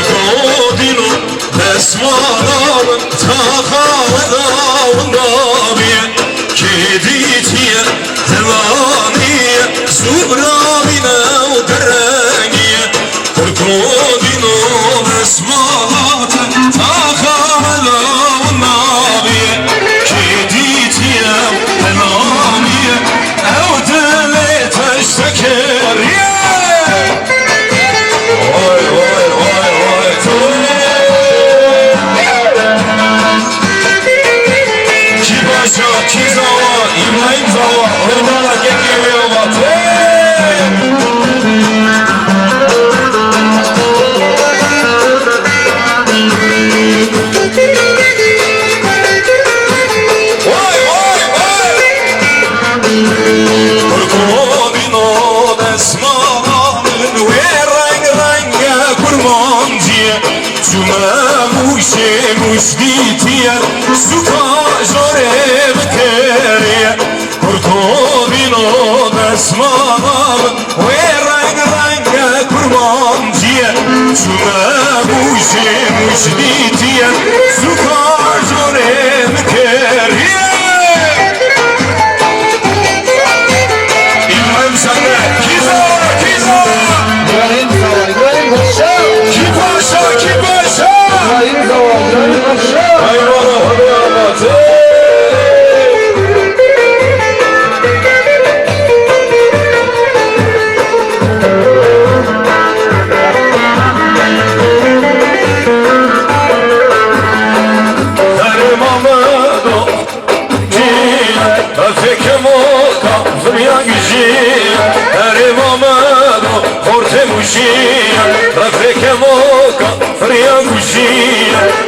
Kurkodino desmanamın takağında undabiye Keditiye helvaniye Zubramine uderengiye Kurkodino desmanamın takağında undabiye Keditiye helvaniye Evdele teştekeriye İbrahim Zava, oradan geliyor batı. Vay vay vay. Kurkodino desmanın ve renk renge kurmancıya Cüme muşe muşditiye suka jore bkeriye Kurkodino desmanın ve renk renge kurmancıya Cüme muşe muşditiye suka jore bkeriye İbrahim sende kiza kiza İbrahim Zava, İbrahim Paşa. ki paşa ki paşa İbrahim Zava, İbrahim Paşa. hayvanı hıyamatı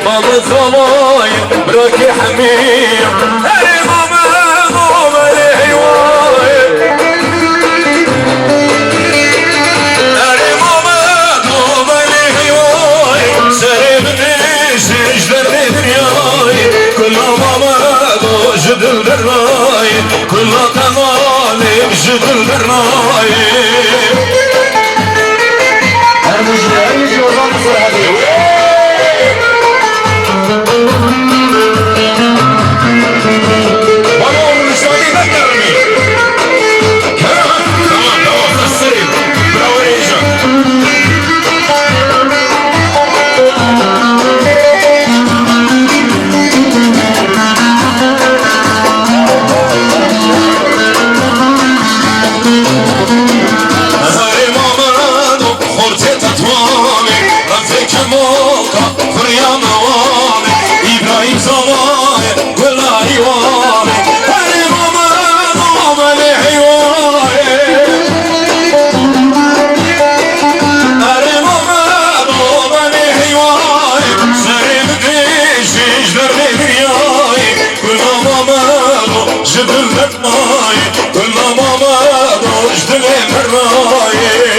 ماما زماي براكي حمية هري ماما ماما لهواي هري ماما ماما لهواي سربني سجدر دنياي كل ماما جد البراي كل تمالي جد البراي Ermüşlerimiz yoldan sıradı. Bana onun müsaadeden gelmeyin. Tamam, tasarım. Bravo Rejan. Harim amano, khorte tatwami, rafik moka, fryam awami, İbrahim Zavay, gula hivami, harim amano, mali hivami. Harim amano, mali hivami, serim dişişler devriyay, gula mamano, jibim vermay, gula mamano, jdilim vermay.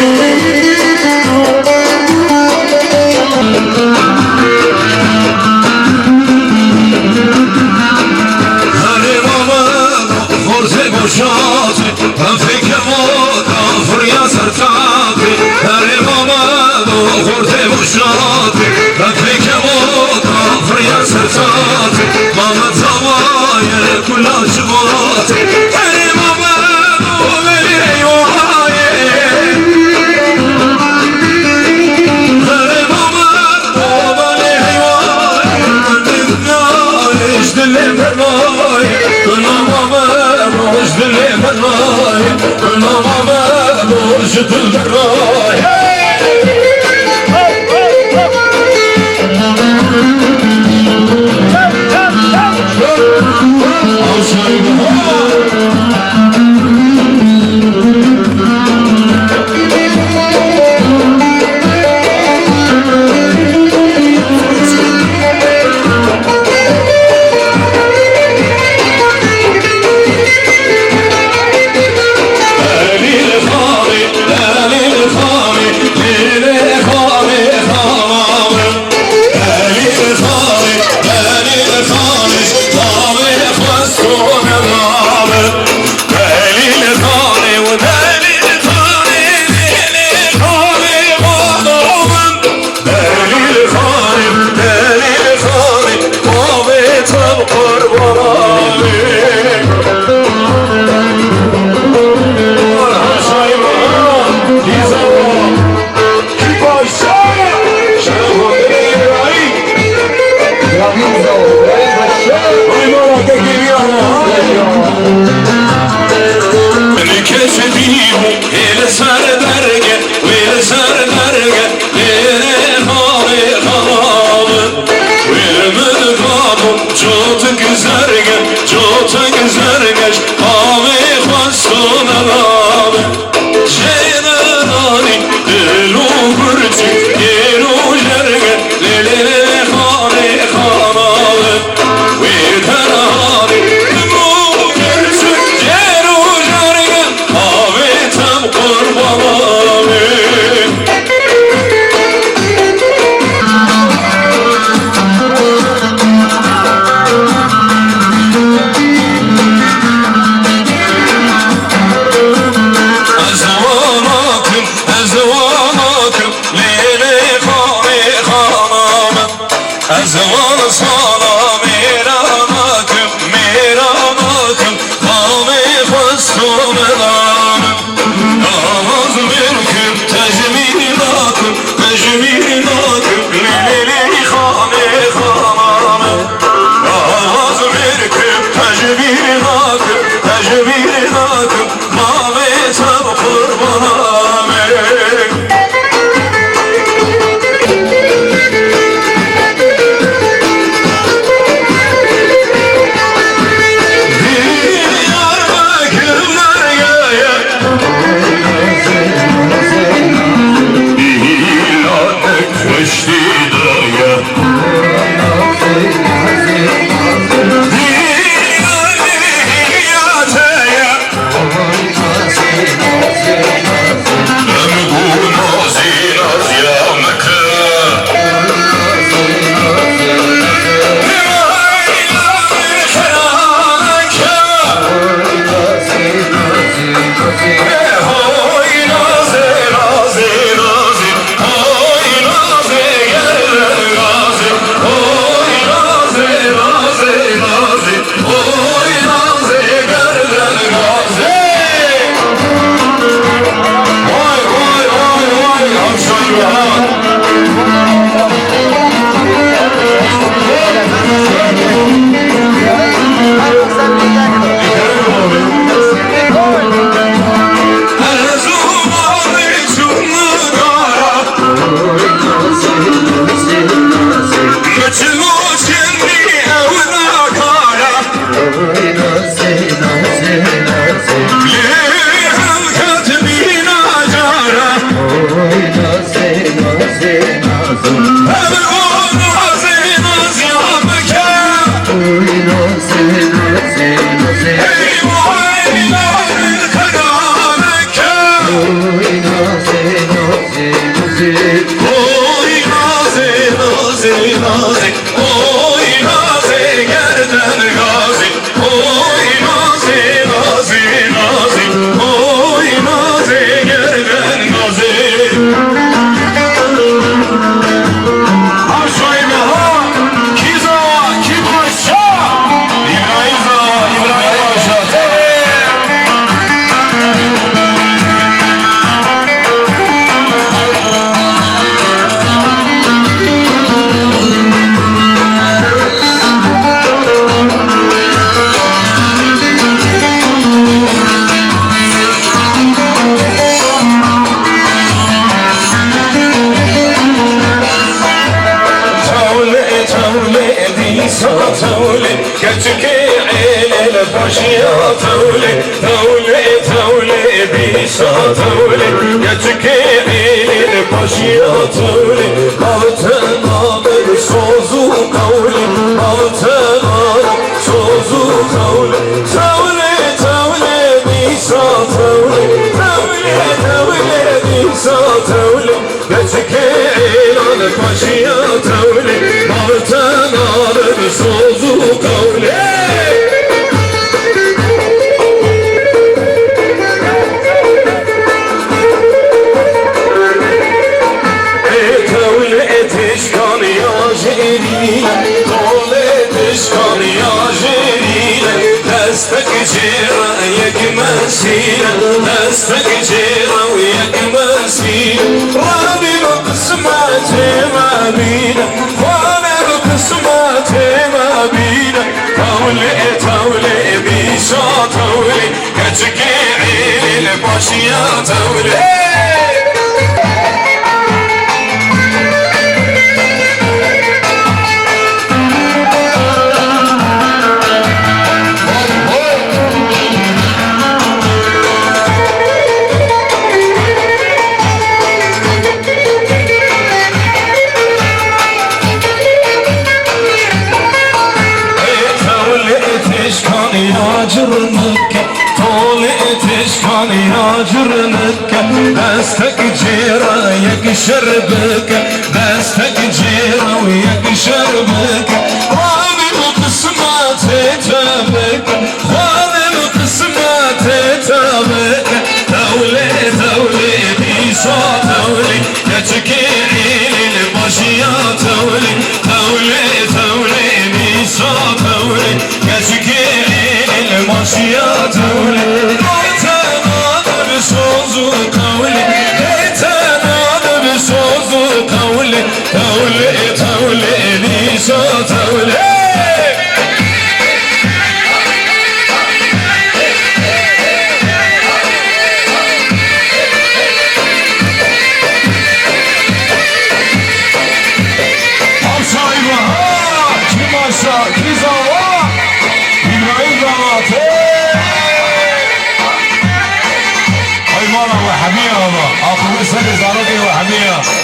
Deli zaman sana merakım merakım Kâme fastonelâme Namaz mülküm tecmilatım tecmilatım Leleli khane khaname Namaz mülküm tecmilatım tecmilatım Mametem kurbaname تولي كتكي عين البشيا تولي تولي تولي بيسا تولي كتكي عين البشيا تولي قلتنا بالصوزو قولي قلتنا صوزو قولي تولي تولي بيسا تولي تولي تولي بيسا تولي كتكي عين البشيا تولي قلتنا بالصوزو قولي دستك جيرة وياك مسيرة دستك جيرة وياك مسيرة رابي بقسماتي ما بينا وانا بقسماتي ما بينا تولي تولي بيشا تولي كتكي عيني الباشية تولي جرنك دستك جيرة وياك شربك دستك جيرة وياك شربك وانا بقسماتي تابك وانا بقسماتي تابك تولي تولي بيسا تولي كتكي عيني الباشية تولي تولي تولي تولي ليشا تولي آخر سنة زارقي وحمية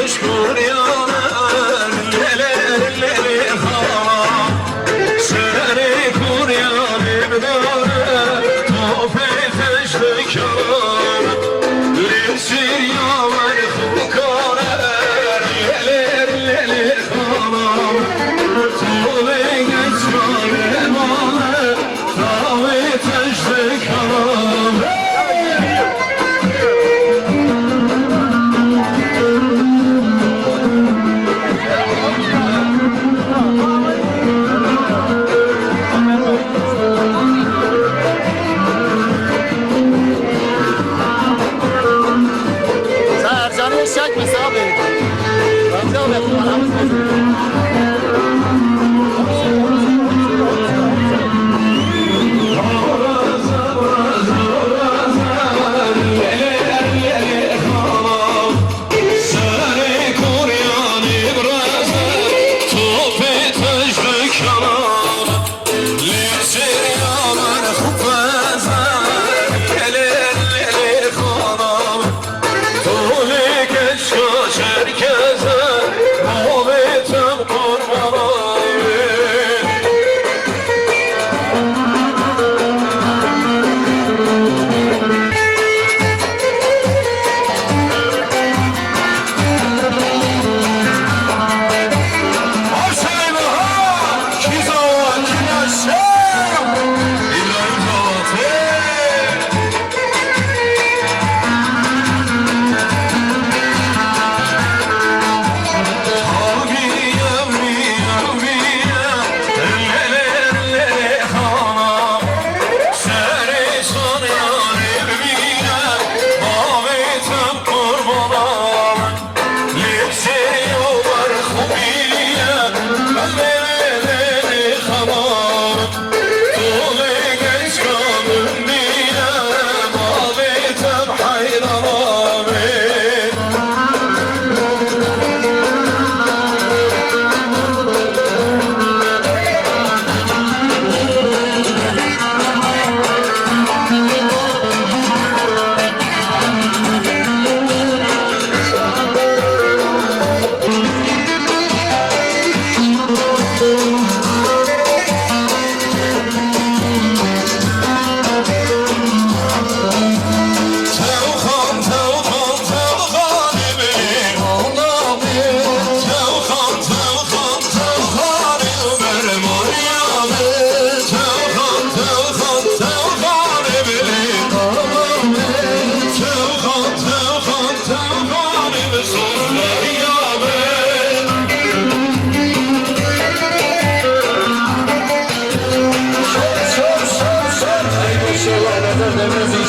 مشکور یانر للی خواهم سری کور یانم داره تو پیتش دکار لیسیر یامر خوب کاره للی خواهم تو بگیت کاره مانه تا پیتش دکار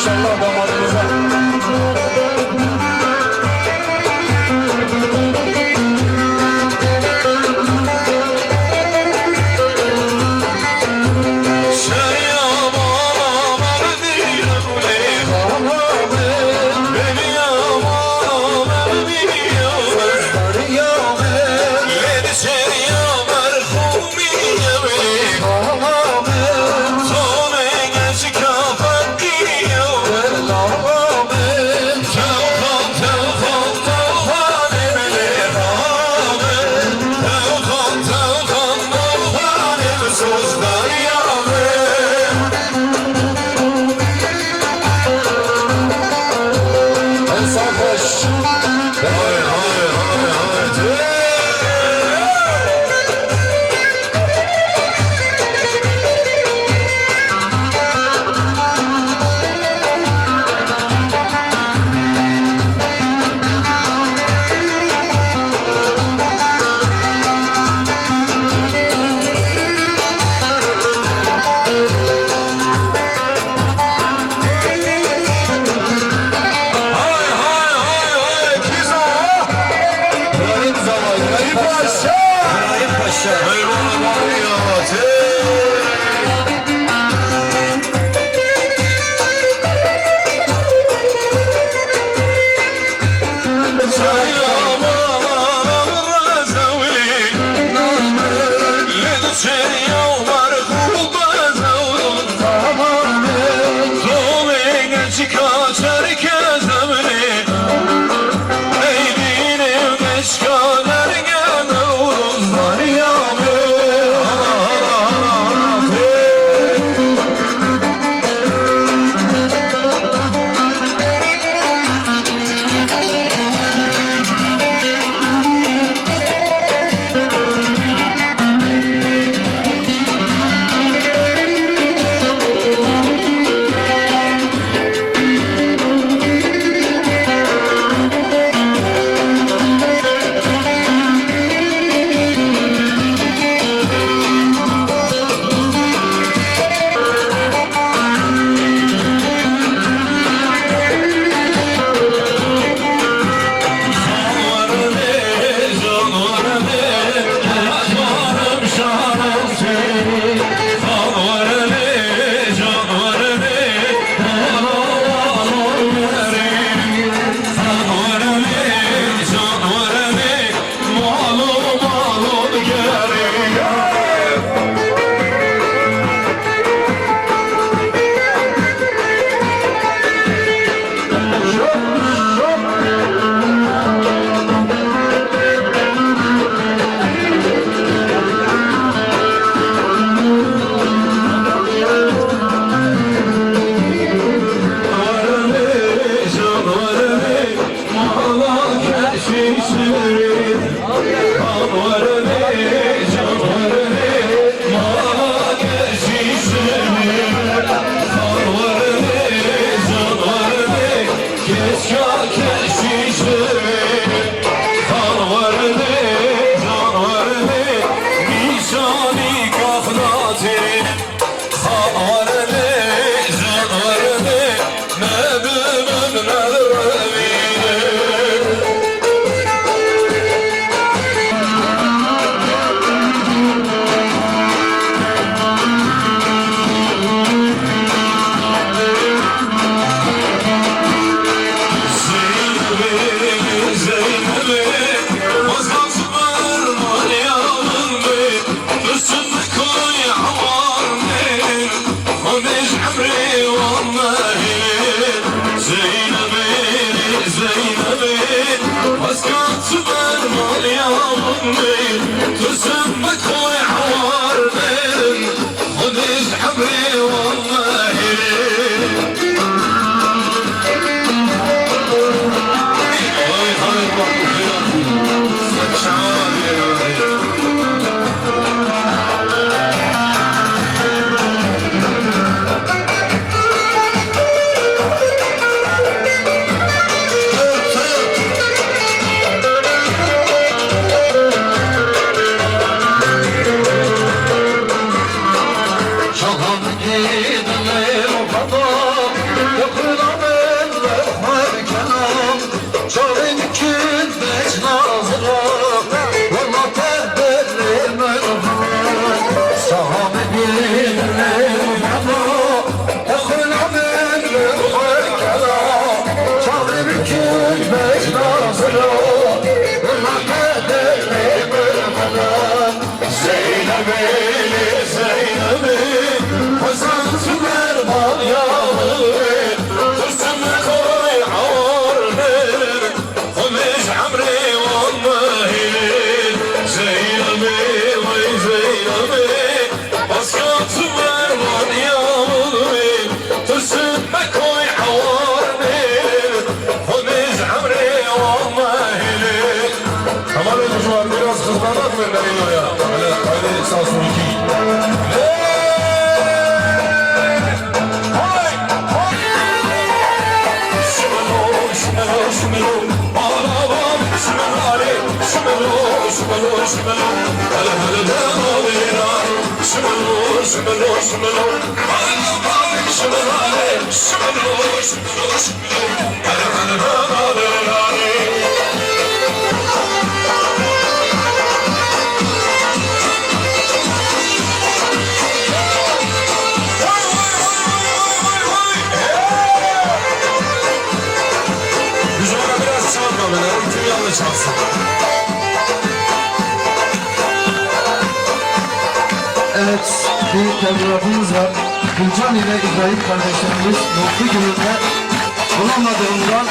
İnşallah damadımıza. keşişleri kan var ne can var ne mala keşişleri kan var ne can var ne keşka keşişleri kan var ne can var ne nişani kafnati kan var ne can var ne nebümün nervine تسمى كوي حوار بين خدش حبري والله biraz hızlanak mı benim oraya? Öyle sağ son iki. Çalsın. Evet, bir tebrikatımız var. Gülcan ile İbrahim kardeşlerimiz mutlu gününde bulamadığından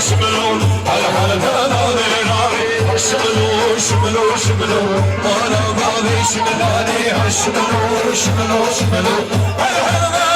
شملو على حالنا ناري شملو انا بابي شملاني شملو على حالنا